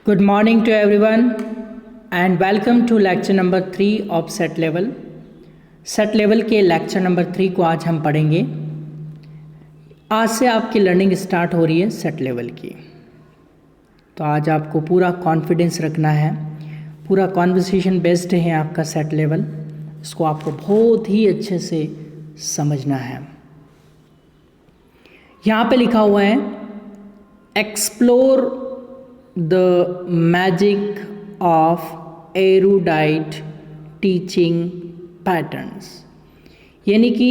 Good morning to everyone and welcome to lecture number 3 of set level. set level के lecture number 3 को आज हम पढ़ेंगे। आज से आपकी लर्निंग स्टार्ट हो रही है set level की, तो आज आपको पूरा कॉन्फिडेंस रखना है। पूरा कॉन्वर्सेशन बेस्ड है आपका set level, इसको आपको बहुत ही अच्छे से समझना है। यहाँ पे लिखा हुआ है explore the magic of erudite teaching patterns, यानी कि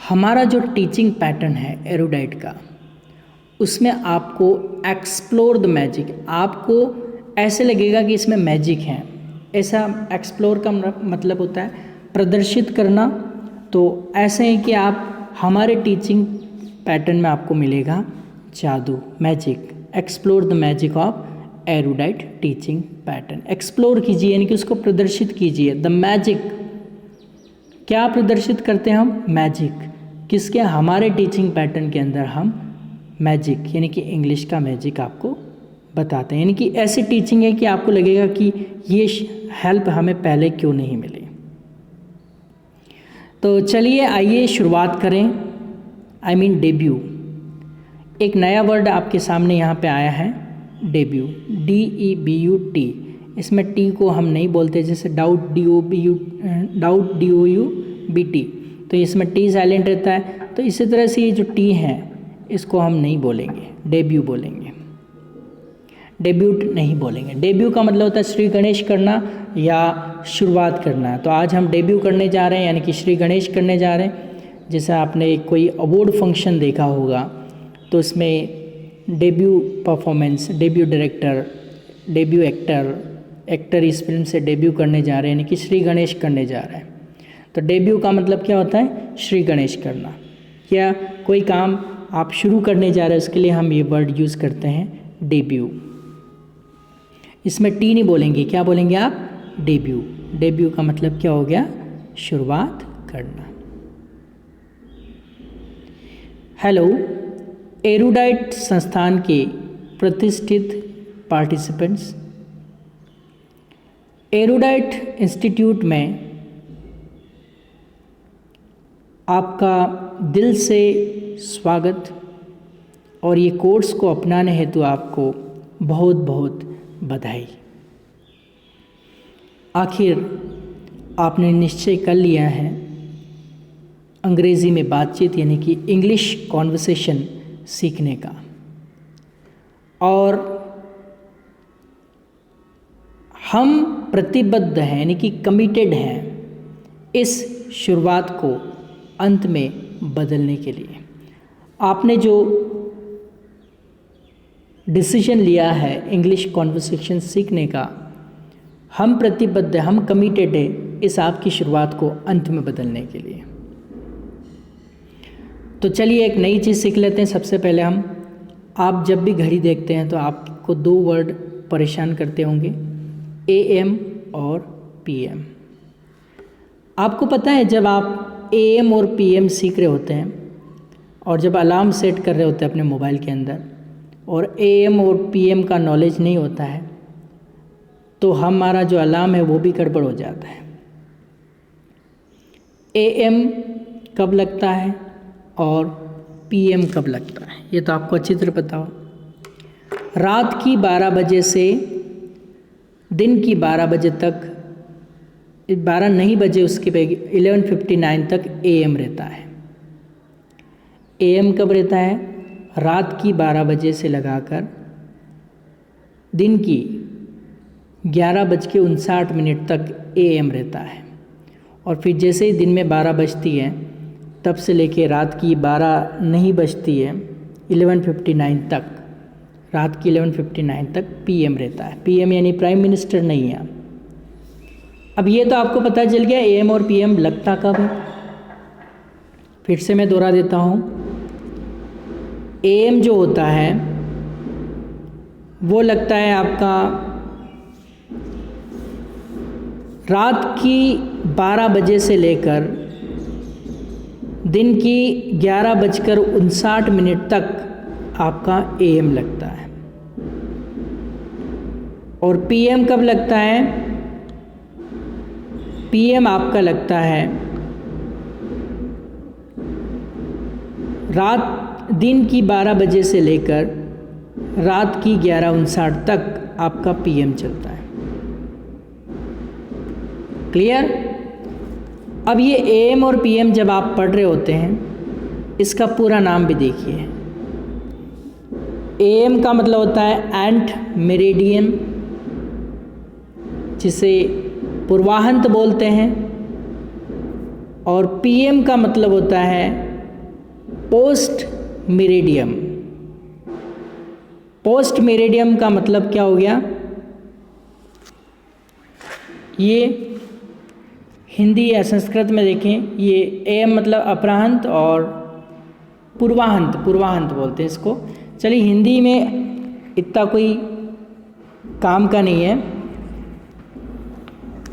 हमारा जो टीचिंग पैटर्न है एरुडाइट का, उसमें आपको एक्सप्लोर द मैजिक, आपको ऐसे लगेगा कि इसमें मैजिक है। ऐसा एक्सप्लोर का मतलब होता है प्रदर्शित करना। तो ऐसे है कि आप हमारे टीचिंग पैटर्न में आपको मिलेगा जादू, magic. Explore the magic of erudite teaching pattern. Explore कीजिए यानी कि उसको प्रदर्शित कीजिए। द मैजिक, क्या प्रदर्शित करते हैं हम? मैजिक। किसके? हमारे टीचिंग पैटर्न के अंदर हम मैजिक यानी कि इंग्लिश का मैजिक आपको बताते हैं। यानी कि ऐसी टीचिंग है कि आपको लगेगा कि ये हेल्प हमें पहले क्यों नहीं मिली। तो चलिए आइए शुरुआत करें। डेब्यू। एक नया वर्ड आपके सामने यहाँ पे आया है, डेब्यू, DEBUT। इसमें टी को हम नहीं बोलते, जैसे डाउट DOUBT, तो इसमें टी साइलेंट रहता है। तो इसी तरह से ये जो टी है इसको हम नहीं बोलेंगे, डेब्यू बोलेंगे, डेब्यूट नहीं बोलेंगे। डेब्यू का मतलब होता है श्री गणेश करना या शुरुआत करना। तो आज हम डेब्यू करने जा रहे हैं, यानी कि श्री गणेश करने जा रहे हैं। जैसे आपने कोई अवार्ड फंक्शन देखा होगा, तो इसमें debut performance, debut director, debut actor इस फिल्म से डेब्यू करने जा रहे हैं, यानी कि श्री गणेश करने जा रहे हैं। तो डेब्यू का मतलब क्या होता है? श्री गणेश करना, या कोई काम आप शुरू करने जा रहे हैं, उसके लिए हम ये वर्ड यूज़ करते हैं डेब्यू। इसमें टी नहीं बोलेंगे, क्या बोलेंगे आप? डेब्यू। डेब्यू का मतलब क्या हो गया? शुरुआत करना। हेलो, एरुडाइट संस्थान के प्रतिष्ठित पार्टिसिपेंट्स, एरुडाइट इंस्टीट्यूट में आपका दिल से स्वागत, और ये कोर्स को अपनाने हेतु आपको बहुत बहुत बधाई। आखिर आपने निश्चय कर लिया है अंग्रेज़ी में बातचीत यानी कि इंग्लिश कॉन्वर्सेशन सीखने का, और हम प्रतिबद्ध हैं यानी कि कमिटेड हैं इस शुरुआत को अंत में बदलने के लिए। आपने जो डिसीजन लिया है इंग्लिश कॉन्वर्सेशन सीखने का, हम प्रतिबद्ध, हम कमिटेड है इस आपकी शुरुआत को अंत में बदलने के लिए। तो चलिए एक नई चीज़ सीख लेते हैं। सबसे पहले आप जब भी घड़ी देखते हैं तो आपको दो वर्ड परेशान करते होंगे, AM और PM। आपको पता है जब आप AM और PM सीख रहे होते हैं और जब अलार्म सेट कर रहे होते हैं अपने मोबाइल के अंदर, और AM और PM का नॉलेज नहीं होता है, तो हमारा जो अलार्म है वो भी गड़बड़ हो जाता है। AM कब लगता है और PM कब लगता है, ये तो आपको अच्छी तरह पता हो। रात की 12 बजे से दिन की 12 बजे तक, 12 नहीं बजे उसके 11:59 तक AM रहता है। AM कब रहता है? रात की 12 बजे से लगाकर दिन की 11:59 तक AM रहता है। और फिर जैसे ही दिन में 12 बजती है तब से लेके रात की 12 नहीं बजती है 11:59 तक, रात की 11:59 तक PM रहता है। PM यानी प्राइम मिनिस्टर नहीं है। अब ये तो आपको पता चल गया AM और PM लगता कब है। फिर से मैं दोहरा देता हूँ, AM जो होता है वो लगता है आपका रात की 12 बजे से लेकर दिन की 11:59 तक आपका AM लगता है। और पीएम कब लगता है? पीएम आपका लगता है दिन की 12 बजे से लेकर रात की 11:59 तक आपका पीएम चलता है। क्लियर? अब ये एएम और पीएम जब आप पढ़ रहे होते हैं, इसका पूरा नाम भी देखिए। एएम का मतलब होता है एंट मेरिडियन, जिसे पूर्वाहंत बोलते हैं, और पीएम का मतलब होता है पोस्ट मेरिडियम। पोस्ट मेरिडियम का मतलब क्या हो गया? ये हिंदी या संस्कृत में देखें, ये एएम मतलब अपराहंत और पूर्वाहंत बोलते हैं इसको। चलिए, हिंदी में इतना कोई काम का नहीं है,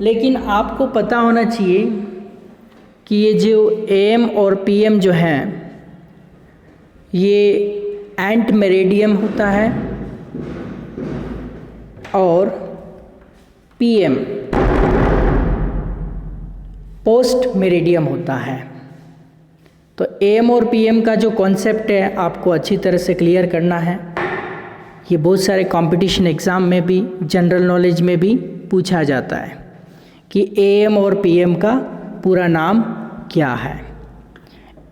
लेकिन आपको पता होना चाहिए कि ये जो एएम और पीएम जो हैं, ये एंट मेरिडियम होता है और पीएम पोस्ट मेरिडियम होता है। तो एएम और पीएम का जो कॉन्सेप्ट है आपको अच्छी तरह से क्लियर करना है। ये बहुत सारे कंपटीशन एग्ज़ाम में भी, जनरल नॉलेज में भी पूछा जाता है कि एएम और पीएम का पूरा नाम क्या है,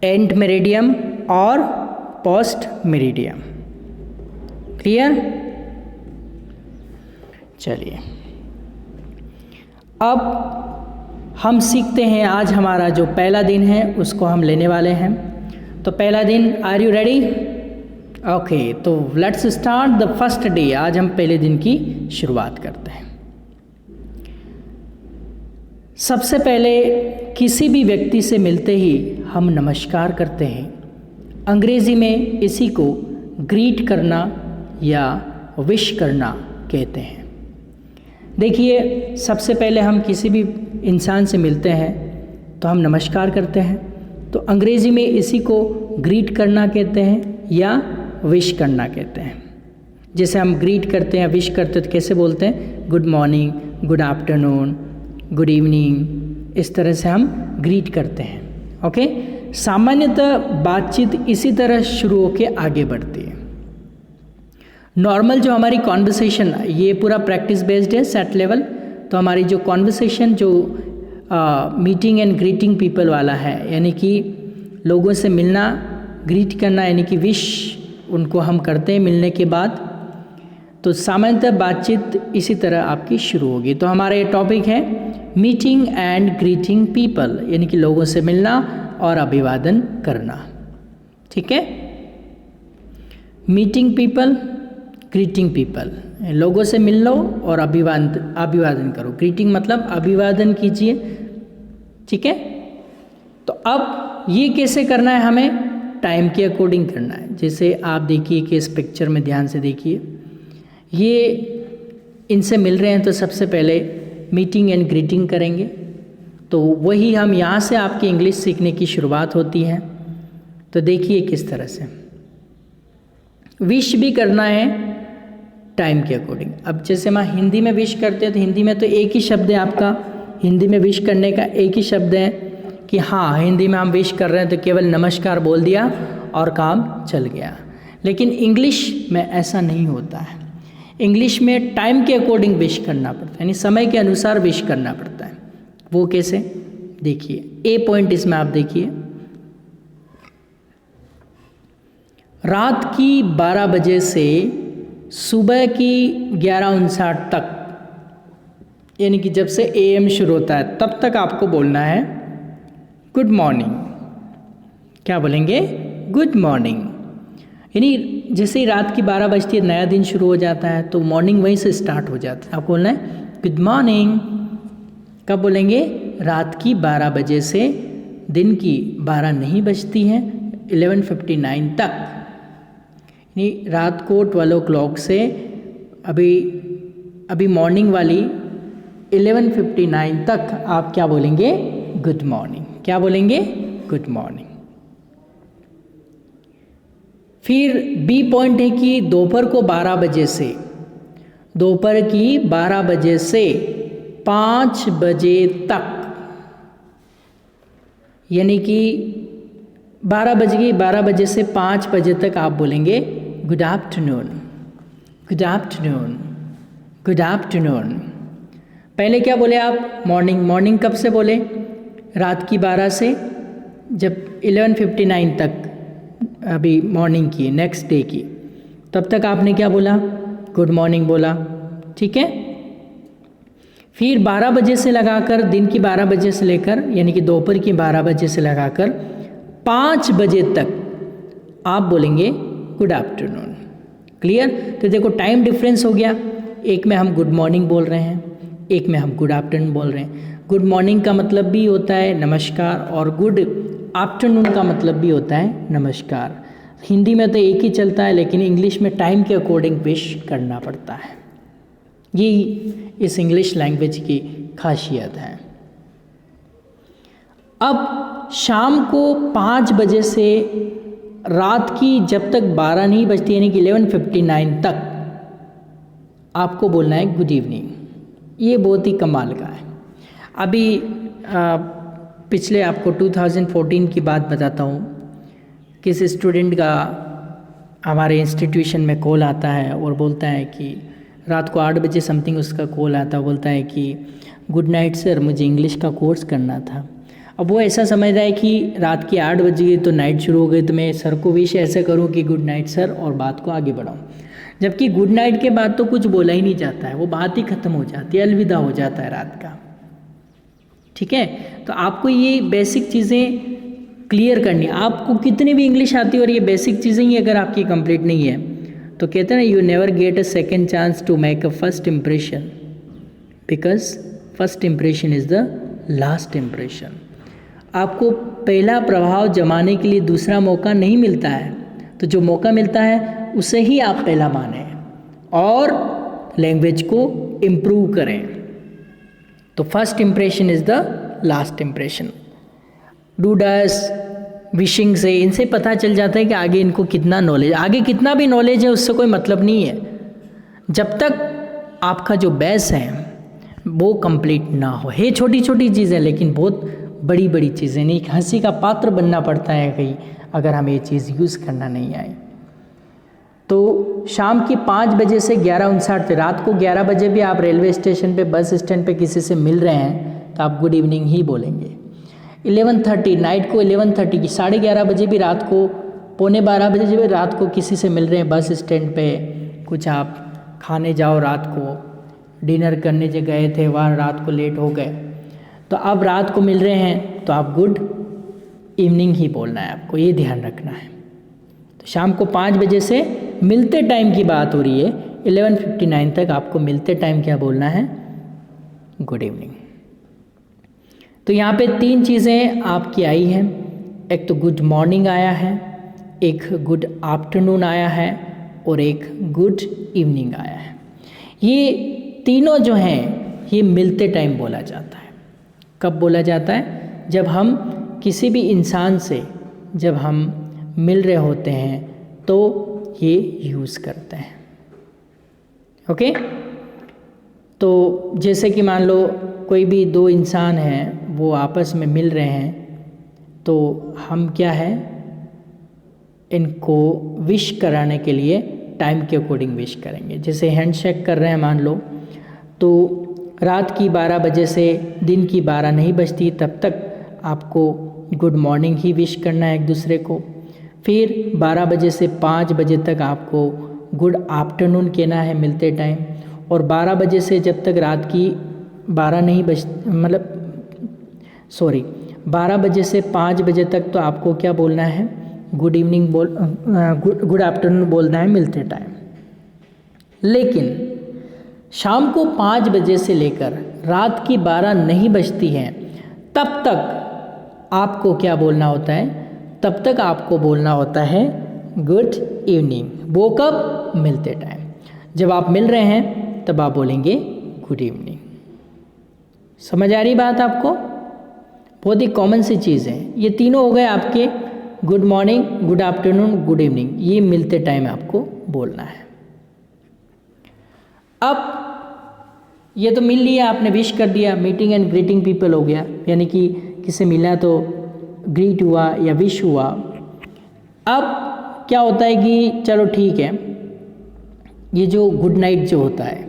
एंट मेरिडियम और पोस्ट मेरिडियम। क्लियर? चलिए, अब हम सीखते हैं। आज हमारा जो पहला दिन है उसको हम लेने वाले हैं। तो पहला दिन, आर यू रेडी? ओके, तो let's start the first day. आज हम पहले दिन की शुरुआत करते हैं। सबसे पहले किसी भी व्यक्ति से मिलते ही हम नमस्कार करते हैं। अंग्रेज़ी में इसी को ग्रीट करना या विश करना कहते हैं। देखिए, सबसे पहले हम किसी भी इंसान से मिलते हैं तो हम नमस्कार करते हैं। तो अंग्रेज़ी में इसी को ग्रीट करना कहते हैं या विश करना कहते हैं। जैसे हम ग्रीट करते हैं, विश करते हैं तो कैसे बोलते हैं? Good morning, good afternoon, good evening, इस तरह से हम ग्रीट करते हैं। ओके, सामान्यतः बातचीत इसी तरह शुरू होकर आगे बढ़ती है। नॉर्मल जो हमारी कॉन्वर्सेशन, ये पूरा प्रैक्टिस बेस्ड है, सेट लेवल। तो हमारी जो कॉन्वर्सेशन जो मीटिंग एंड ग्रीटिंग पीपल वाला है, यानी कि लोगों से मिलना, ग्रीट करना, यानी कि विश उनको हम करते हैं मिलने के बाद। तो सामान्यतः बातचीत इसी तरह आपकी शुरू होगी। तो हमारा ये टॉपिक है मीटिंग एंड ग्रीटिंग पीपल, यानी कि लोगों से मिलना और अभिवादन करना। ठीक है? मीटिंग पीपल, ग्रीटिंग पीपल, लोगों से मिल लो और अभिवादन करो। ग्रीटिंग मतलब अभिवादन कीजिए। ठीक है? तो अब ये कैसे करना है? हमें टाइम के अकॉर्डिंग करना है। जैसे आप देखिए कि इस पिक्चर में ध्यान से देखिए, ये इनसे मिल रहे हैं तो सबसे पहले मीटिंग एंड ग्रीटिंग करेंगे। तो वही हम यहाँ से आपकी इंग्लिश सीखने की शुरुआत होती है। तो देखिए किस तरह से विश भी करना है टाइम के अकॉर्डिंग। अब जैसे हम हिंदी में विश करते हैं तो हिंदी में तो एक ही शब्द है आपका, हिंदी में विश करने का एक ही शब्द है कि हाँ, हिंदी में हम विश कर रहे हैं तो केवल नमस्कार बोल दिया और काम चल गया। लेकिन इंग्लिश में ऐसा नहीं होता है। इंग्लिश में टाइम के अकॉर्डिंग विश करना पड़ता है, यानी समय के अनुसार विश करना पड़ता है। वो कैसे? देखिए, ए पॉइंट इसमें आप देखिए, रात की 12 बजे से सुबह की 11:59 तक, यानी कि जब से एएम शुरू होता है तब तक आपको बोलना है गुड मॉर्निंग। क्या बोलेंगे? Good morning. यानी जैसे ही रात की 12 बजती है, नया दिन शुरू हो जाता है, तो मॉर्निंग वहीं से स्टार्ट हो जाता है। आपको बोलना है गुड मॉर्निंग। कब बोलेंगे? रात की 12 बजे से दिन की 12 नहीं बजती हैं 11:59 तक, यानी रात को 12 o'clock से अभी मॉर्निंग वाली 11:59 तक आप क्या बोलेंगे? Good morning. क्या बोलेंगे? Good morning. फिर बी पॉइंट है कि दोपहर को 12 बजे से दोपहर की 12 बजे से 5 बजे तक, यानी कि 12 बजे से 5 बजे तक आप बोलेंगे good afternoon, good afternoon, good afternoon. पहले क्या बोले आप? मॉर्निंग। मॉर्निंग कब से बोले? रात की 12 से जब 11:59 तक अभी मॉर्निंग की, नेक्स्ट डे की, तब तक आपने क्या बोला? गुड मॉर्निंग बोला, ठीक है। फिर 12 बजे से लगाकर, दिन की 12 बजे से लेकर, यानी कि दोपहर की 12 बजे से लगाकर 5 बजे तक आप बोलेंगे गुड आफ्टरनून। क्लियर? तो देखो टाइम डिफरेंस हो गया, एक में हम गुड मॉर्निंग बोल रहे हैं, एक में हम गुड आफ्टरनून बोल रहे हैं। गुड मॉर्निंग का मतलब भी होता है नमस्कार, और गुड आफ्टरनून का मतलब भी होता है नमस्कार। हिंदी में तो एक ही चलता है, लेकिन इंग्लिश में टाइम के अकॉर्डिंग विश करना पड़ता है। यही इस इंग्लिश लैंग्वेज की खासियत है। अब शाम को 5 बजे से रात की जब तक 12 नहीं बजती, यानी कि 11:59 तक आपको बोलना है गुड इवनिंग। ये बहुत ही कमाल का है। अभी पिछले आपको 2014 की बात बताता हूँ। किसी स्टूडेंट का हमारे इंस्टीट्यूशन में कॉल आता है और बोलता है कि रात को 8 बजे समथिंग उसका कॉल आता, बोलता है कि गुड नाइट सर, मुझे इंग्लिश का कोर्स करना था। अब वो ऐसा समझ रहा है कि रात की 8 बज गई तो नाइट शुरू हो गई, तो मैं सर को विश ऐसे करूँ कि गुड नाइट सर और बात को आगे बढ़ाऊँ। जबकि गुड नाइट के बाद तो कुछ बोला ही नहीं जाता है, वो बात ही ख़त्म हो जाती है, अलविदा हो जाता है रात का। ठीक है, तो आपको ये बेसिक चीज़ें क्लियर करनी। आपको कितनी भी इंग्लिश आती है और ये बेसिक चीज़ें ही अगर आपकी कंप्लीट नहीं है, तो कहते हैं ना, you never get a second chance to make a first impression, because first impression is the last impression. आपको पहला प्रभाव जमाने के लिए दूसरा मौका नहीं मिलता है, तो जो मौका मिलता है उसे ही आप पहला माने और लैंग्वेज को इम्प्रूव करें। तो first impression is the last impression. Do does wishing से इनसे पता चल जाता है कि आगे इनको कितना नॉलेज, आगे कितना भी नॉलेज है उससे कोई मतलब नहीं है, जब तक आपका जो बेस है वो कंप्लीट ना हो। ये छोटी छोटी चीज़ें, लेकिन बहुत बड़ी बड़ी चीज़ें नहीं, हंसी का पात्र बनना पड़ता है कहीं अगर हमें ये चीज़ यूज़ करना नहीं आए। तो शाम की 5 बजे से 11:59, रात को 11 बजे भी आप रेलवे स्टेशन पे, बस स्टैंड पे किसी से मिल रहे हैं तो आप गुड इवनिंग ही बोलेंगे। 11:30 नाइट को 11:30 की 11:30 बजे भी, रात को 11:45 बजे भी रात को किसी से मिल रहे हैं बस स्टैंड पे, कुछ आप खाने जाओ, रात को डिनर करने जो गए थे वहाँ रात को लेट हो गए, तो अब रात को मिल रहे हैं तो आप गुड इवनिंग ही बोलना है, आपको ये ध्यान रखना है। तो शाम को 5 बजे से मिलते टाइम की बात हो रही है, 11:59 तक आपको मिलते टाइम क्या बोलना है? Good evening. तो यहाँ पे 3 चीज़ें आपकी आई हैं, एक तो गुड मॉर्निंग आया है, एक गुड आफ्टरनून आया है और एक गुड इवनिंग आया है। ये तीनों जो हैं ये मिलते टाइम बोला जाता है। कब बोला जाता है? जब हम किसी भी इंसान से जब हम मिल रहे होते हैं तो ये यूज़ करते हैं। ओके, तो जैसे कि मान लो कोई भी 2 इंसान हैं, वो आपस में मिल रहे हैं, तो हम क्या है, इनको विश कराने के लिए टाइम के अकॉर्डिंग विश करेंगे। जैसे हैंडशेक कर रहे हैं मान लो, तो रात की 12 बजे से दिन की 12 नहीं बजती तब तक आपको गुड मॉर्निंग ही विश करना है एक दूसरे को। फिर 12 बजे से 5 बजे तक आपको गुड आफ्टरनून कहना है मिलते टाइम, और 12 बजे से जब तक रात की 12 नहीं बज 12 बजे से 5 बजे तक तो आपको क्या बोलना है? गुड इवनिंग गुड आफ्टरनून बोलना है मिलते टाइम। लेकिन शाम को 5 बजे से लेकर रात की 12 नहीं बजती हैं तब तक आपको क्या बोलना होता है? तब तक आपको बोलना होता है गुड इवनिंग। वो कब? मिलते टाइम। जब आप मिल रहे हैं तब आप बोलेंगे गुड इवनिंग। समझ आ रही बात आपको? बहुत ही कॉमन सी चीज़ है। ये तीनों हो गए आपके, good morning, good afternoon, good evening, ये मिलते टाइम आपको बोलना है। अब ये तो मिल लिया, आपने विश कर दिया, मीटिंग एंड ग्रीटिंग पीपल हो गया, यानी कि किसी मिला तो ग्रीट हुआ या विश हुआ। अब क्या होता है कि चलो ठीक है, ये जो गुड नाइट जो होता है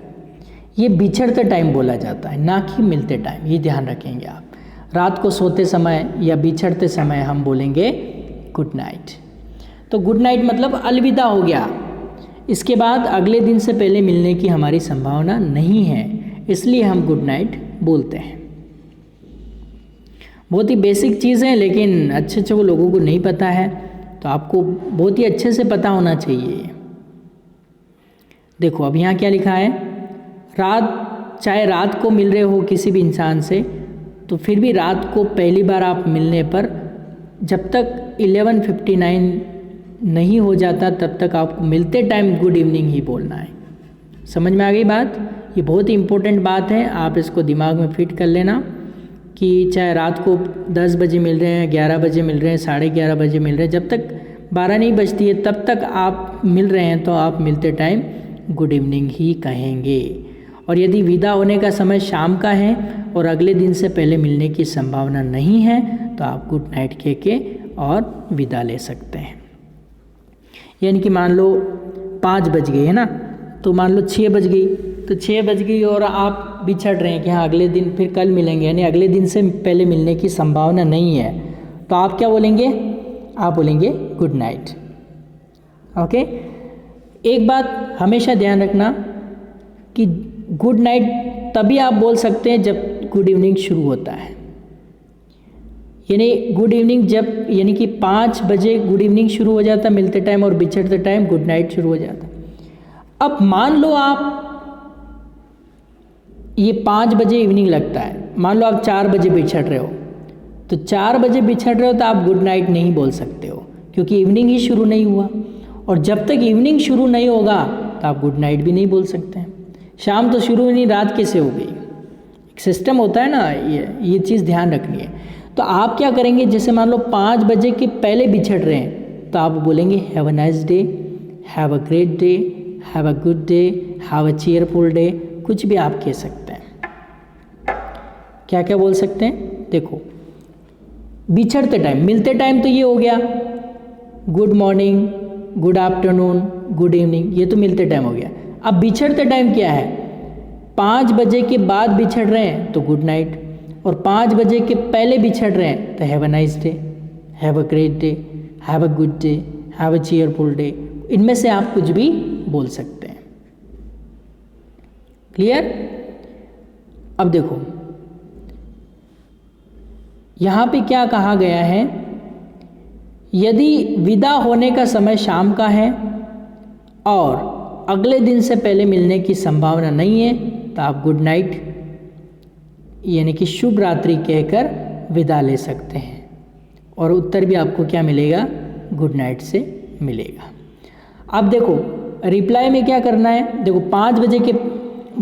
ये बिछड़ते टाइम बोला जाता है, ना कि मिलते टाइम, ये ध्यान रखेंगे आप। रात को सोते समय या बिछड़ते समय हम बोलेंगे गुड नाइट। तो गुड नाइट मतलब अलविदा हो गया, इसके बाद अगले दिन से पहले मिलने की हमारी संभावना नहीं है, इसलिए हम गुड नाइट बोलते हैं। बहुत ही बेसिक चीज़ है, लेकिन अच्छे अच्छे को लोगों को नहीं पता है, तो आपको बहुत ही अच्छे से पता होना चाहिए। देखो अब यहाँ क्या लिखा है, चाहे रात को मिल रहे हो किसी भी इंसान से, तो फिर भी रात को पहली बार आप मिलने पर जब तक 11:59 नहीं हो जाता तब तक आपको मिलते टाइम गुड इवनिंग ही बोलना है। समझ में आ गई बात? ये बहुत ही इम्पोर्टेंट बात है, आप इसको दिमाग में फिट कर लेना कि चाहे रात को 10 बजे मिल रहे हैं, 11 बजे मिल रहे हैं, 11:30 बजे मिल रहे हैं, जब तक 12 नहीं बजती है तब तक आप मिल रहे हैं तो आप मिलते टाइम गुड इवनिंग ही कहेंगे। और यदि विदा होने का समय शाम का है और अगले दिन से पहले मिलने की संभावना नहीं है तो आप गुड नाइट कह के और विदा ले सकते हैं। यानी कि मान लो 5 बज गई है ना, तो मान लो 6 बज गई, तो 6 बज गई और आप बिछड़ रहे हैं कि हाँ अगले दिन फिर कल मिलेंगे, यानी अगले दिन से पहले मिलने की संभावना नहीं है, तो आप क्या बोलेंगे? आप बोलेंगे गुड नाइट। ओके, एक बात हमेशा ध्यान रखना कि गुड नाइट तभी आप बोल सकते हैं जब गुड इवनिंग शुरू होता है, यानी गुड इवनिंग जब, यानी कि 5 बजे गुड इवनिंग शुरू हो जाता मिलते टाइम, और बिछड़ते टाइम गुड नाइट शुरू हो जाता। अब मान लो आप ये 5 बजे इवनिंग लगता है, मान लो आप 4 बजे बिछड़ रहे हो, तो 4 बजे बिछड़ रहे हो तो आप गुड नाइट नहीं बोल सकते हो, क्योंकि इवनिंग ही शुरू नहीं हुआ, और जब तक इवनिंग शुरू नहीं होगा तो आप गुड नाइट भी नहीं बोल सकते हैं। शाम तो शुरू ही नहीं, रात कैसे हो गई? एक सिस्टम होता है ना, ये चीज़ ध्यान रखनी है। तो आप क्या करेंगे, जैसे मान लो 5 बजे के पहले बिछड़ रहे हैं तो आप बोलेंगे have a nice day, have a great day, have a good day, have a cheerful day, कुछ भी आप कह सकते हैं। क्या क्या बोल सकते हैं? देखो बिछड़ते टाइम, मिलते टाइम तो ये हो गया good morning, good afternoon, good evening, ये तो मिलते टाइम हो गया। अब बिछड़ते टाइम क्या है? 5 बजे के बाद बिछड़ रहे हैं तो गुड नाइट, और 5 बजे के पहले बिछड़ रहे हैं तो have a nice day, have a great day, have a good day, have a cheerful day, इनमें से आप कुछ भी बोल सकते हैं। क्लियर? अब देखो यहाँ पे क्या कहा गया है, यदि विदा होने का समय शाम का है और अगले दिन से पहले मिलने की संभावना नहीं है तो आप गुड नाइट यानी कि शुभ रात्रि कहकर विदा ले सकते हैं, और उत्तर भी आपको क्या मिलेगा? गुड नाइट से मिलेगा। अब देखो रिप्लाई में क्या करना है, देखो 5 बजे के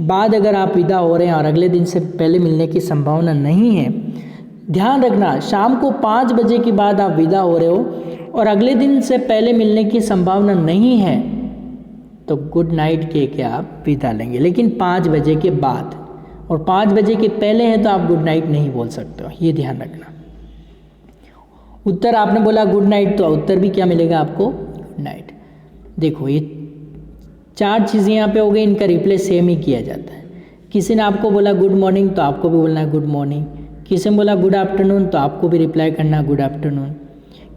बाद अगर आप विदा हो रहे हैं और अगले दिन से पहले मिलने की संभावना नहीं है, ध्यान रखना शाम को 5 बजे के बाद आप विदा हो रहे हो और अगले दिन से पहले मिलने की संभावना नहीं है तो गुड नाइट कह के आप विदा लेंगे, लेकिन 5 बजे के बाद, और 5 बजे के पहले हैं तो आप गुड नाइट नहीं बोल सकते हो, ये ध्यान रखना। उत्तर आपने बोला गुड नाइट, तो उत्तर भी क्या मिलेगा आपको? Good night. देखो ये 4 चीज़ें यहाँ पे हो गई, इनका रिप्ले सेम ही किया जाता है। किसी ने आपको बोला गुड मॉर्निंग तो आपको भी बोलना है गुड मॉर्निंग, किसी ने बोला गुड आफ्टरनून तो आपको भी रिप्लाई करना है गुड आफ्टरनून,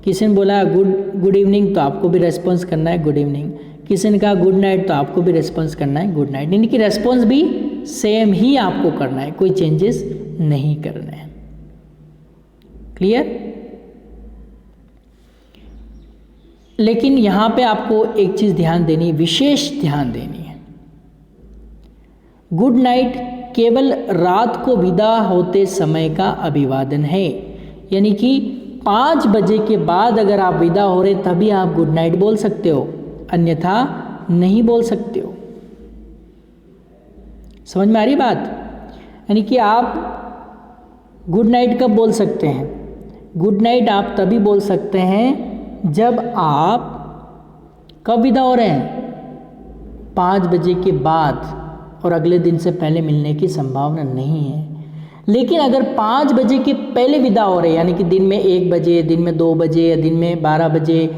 किसी ने बोला गुड इवनिंग तो आपको भी रेस्पॉन्स करना है गुड इवनिंग, किसी ने कहा गुड नाइट तो आपको भी रेस्पॉन्स करना है गुड नाइट, यानी कि रेस्पॉन्स भी सेम ही आपको करना है, कोई चेंजेस नहीं करने हैं। क्लियर? लेकिन यहाँ पे आपको एक चीज़ ध्यान देनी, विशेष ध्यान देनी है, गुड नाइट केवल रात को विदा होते समय का अभिवादन है, यानी कि 5 बजे के बाद अगर आप विदा हो रहे तभी आप गुड नाइट बोल सकते हो, अन्यथा नहीं बोल सकते हो। समझ में आ रही बात? यानी कि आप गुड नाइट कब बोल सकते हैं? गुड नाइट आप तभी बोल सकते हैं जब आप कब विदा हो रहे हैं? 5 बजे के बाद, और अगले दिन से पहले मिलने की संभावना नहीं है। लेकिन अगर 5 बजे के पहले विदा हो रहे, यानी कि दिन में 1 बजे, दिन में 2 बजे, या दिन में 12 बजे,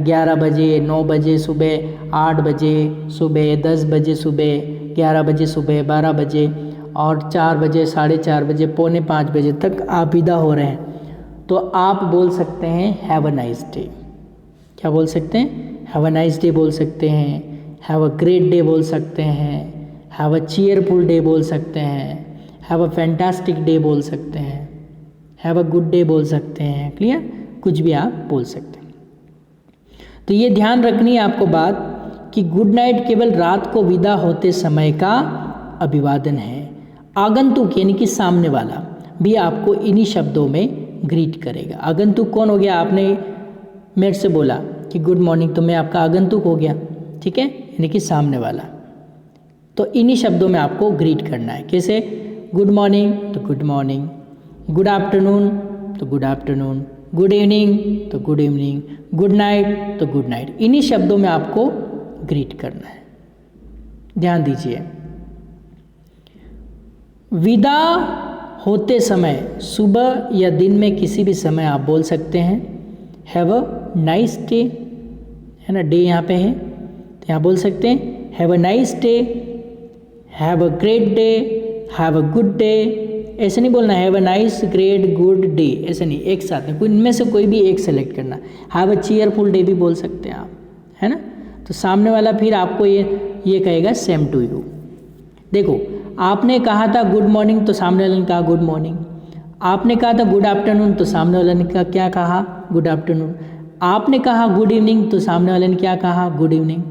11 बजे, 9 बजे सुबह, 8 बजे सुबह, 10 बजे सुबह, 11 बजे सुबह, 12 बजे और 4 बजे, 4:30 बजे, पौने 5 बजे तक आप विदा हो रहे हैं, तो आप बोल सकते हैं हैव अ नाइस डे। क्या बोल सकते हैं? हैव अ नाइस डे बोल सकते हैं, हैव अ ग्रेट डे बोल सकते हैं, हैव अ चीयरफुल डे बोल सकते हैं, हैव अ फैंटास्टिक डे बोल सकते हैं, हैव अ गुड डे बोल सकते हैं। क्लियर? कुछ भी आप बोल सकते हैं। तो ये ध्यान रखनी है आपको बात कि गुड नाइट केवल रात को विदा होते समय का अभिवादन है। आगंतुक यानी कि सामने वाला भी आपको इन्हीं शब्दों में ग्रीट करेगा। आगंतुक कौन हो गया? आपने मेरे से बोला कि गुड मॉर्निंग, तो मैं आपका आगंतुक हो गया, ठीक है, यानी कि सामने वाला। तो इन्हीं शब्दों में आपको ग्रीट करना है। कैसे? गुड मॉर्निंग तो गुड मॉर्निंग, गुड आफ्टरनून तो गुड आफ्टरनून, गुड इवनिंग तो गुड इवनिंग, गुड नाइट तो गुड नाइट। इन्हीं शब्दों में आपको ग्रीट करना है। ध्यान दीजिए, विदा होते समय सुबह या दिन में किसी भी समय आप बोल सकते हैं हैव अ नाइस डे, है ना, डे यहाँ पे है तो यहाँ बोल सकते हैं have a nice day, have a great day, have a good day. ऐसे नहीं बोलना have a nice great good day, ऐसे नहीं, एक साथ नहीं, कोई इनमें से कोई भी एक सेलेक्ट करना। हैव अ चीयरफुल डे भी बोल सकते हैं आप, है ना। तो सामने वाला फिर आपको ये कहेगा सेम टू यू। देखो, आपने कहा था गुड मॉर्निंग तो सामने वाले ने कहा गुड मॉर्निंग, आपने कहा था गुड आफ्टरनून तो सामने वाले ने क्या कहा? Good afternoon. आपने कहा गुड इवनिंग तो सामने वाले ने क्या कहा? Good evening.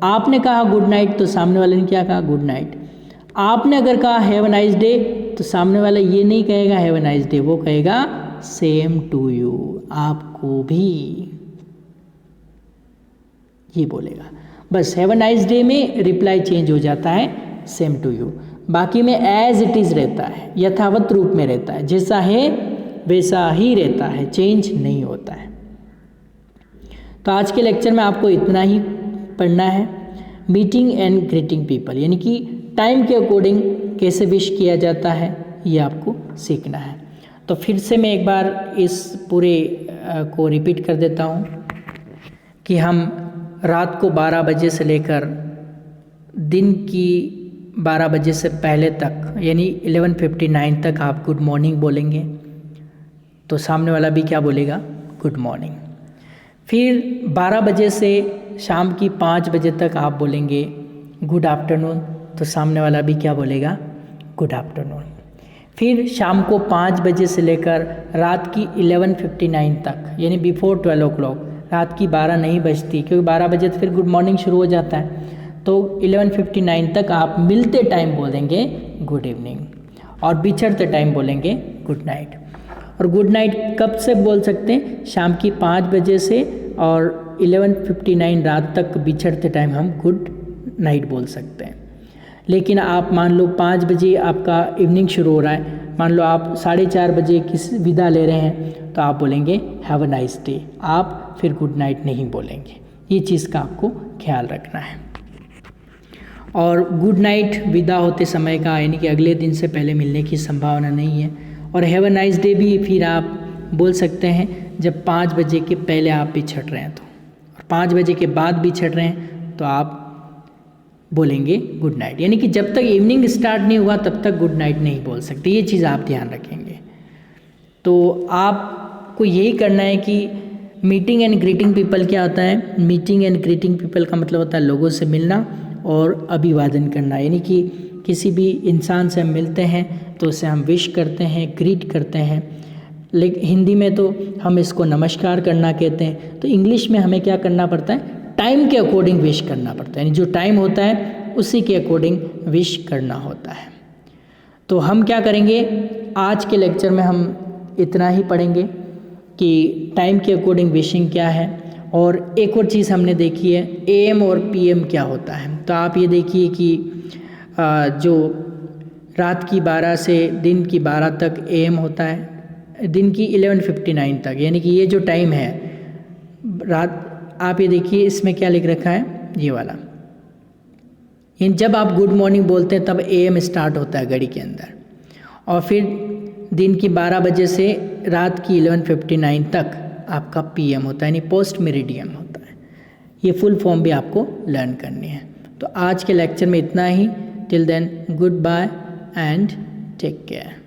आपने कहा गुड नाइट तो सामने वाले ने क्या कहा? Good night. आपने अगर कहा हैव अ नाइस डे तो सामने वाला ये नहीं कहेगा हैव अ नाइस डे, वो कहेगा सेम टू यू, आपको भी ये बोलेगा। बस हैव अ नाइस डे में रिप्लाई चेंज हो जाता है सेम टू यू, बाकी में एज इट इज़ रहता है, यथावत रूप में रहता है, जैसा है वैसा ही रहता है, चेंज नहीं होता है। तो आज के लेक्चर में आपको इतना ही पढ़ना है। मीटिंग एंड ग्रीटिंग पीपल, यानी कि टाइम के अकॉर्डिंग कैसे विश किया जाता है, ये आपको सीखना है। तो फिर से मैं एक बार इस पूरे को रिपीट कर देता हूँ कि हम रात को 12 बजे से लेकर दिन की 12 बजे से पहले तक, यानी 11:59 तक आप गुड मॉर्निंग बोलेंगे, तो सामने वाला भी क्या बोलेगा? Good morning. फिर 12 बजे से शाम की 5 बजे तक आप बोलेंगे गुड आफ्टरनून, तो सामने वाला भी क्या बोलेगा? Good afternoon. फिर शाम को 5 बजे से लेकर रात की 11:59 तक, यानी बिफोर 12 o'clock, रात की 12 नहीं बजती, क्योंकि 12 बजे तो फिर गुड मॉर्निंग शुरू हो जाता है, तो 11:59 तक आप मिलते टाइम बोलेंगे गुड इवनिंग, और बिछड़ते टाइम बोलेंगे गुड नाइट। और गुड नाइट कब से बोल सकते हैं? शाम की 5 बजे से और 11:59 रात तक बिछड़ते टाइम हम गुड नाइट बोल सकते हैं। लेकिन आप मान लो 5 बजे आपका इवनिंग शुरू हो रहा है, मान लो आप 4:30 बजे किस विदा ले रहे हैं, तो आप बोलेंगे हैव अ नाइस डे, आप फिर गुड नाइट नहीं बोलेंगे। ये चीज़ का आपको ख्याल रखना है। और गुड नाइट विदा होते समय का, यानी कि अगले दिन से पहले मिलने की संभावना नहीं है। और हैव अ नाइस डे भी फिर आप बोल सकते हैं जब 5 बजे के पहले आप बिछड़ रहे हैं तो, और 5 बजे के बाद बिछड़ रहे हैं तो आप बोलेंगे गुड नाइट, यानी कि जब तक इवनिंग स्टार्ट नहीं हुआ तब तक गुड नाइट नहीं बोल सकते। ये चीज़ आप ध्यान रखेंगे। तो आपको यही करना है कि मीटिंग एंड ग्रीटिंग पीपल क्या होता है? मीटिंग एंड ग्रीटिंग पीपल का मतलब होता है लोगों से मिलना और अभिवादन करना, यानी कि किसी भी इंसान से हम मिलते हैं तो उसे हम विश करते हैं, ग्रीट करते हैं। लेकिन हिंदी में तो हम इसको नमस्कार करना कहते हैं, तो इंग्लिश में हमें क्या करना पड़ता है? टाइम के अकॉर्डिंग विश करना पड़ता है, यानी जो टाइम होता है उसी के अकॉर्डिंग विश करना होता है। तो हम क्या करेंगे, आज के लेक्चर में हम इतना ही पढ़ेंगे कि टाइम के अकॉर्डिंग विशिंग क्या है। और एक और चीज़ हमने देखी है, AM और PM क्या होता है। तो आप ये देखिए कि जो रात की 12 से दिन की 12 तक AM होता है, दिन की 11:59 तक, यानी कि ये जो टाइम है रात, आप ये देखिए इसमें क्या लिख रखा है, ये वाला इन जब आप गुड मॉर्निंग बोलते हैं तब AM स्टार्ट होता है घड़ी के अंदर, और फिर दिन की 12 बजे से रात की 11:59 तक आपका PM होता है, यानी पोस्ट मेरिडियम होता है। ये फुल फॉर्म भी आपको लर्न करनी है। तो आज के लेक्चर में इतना ही। Till then goodbye and take care.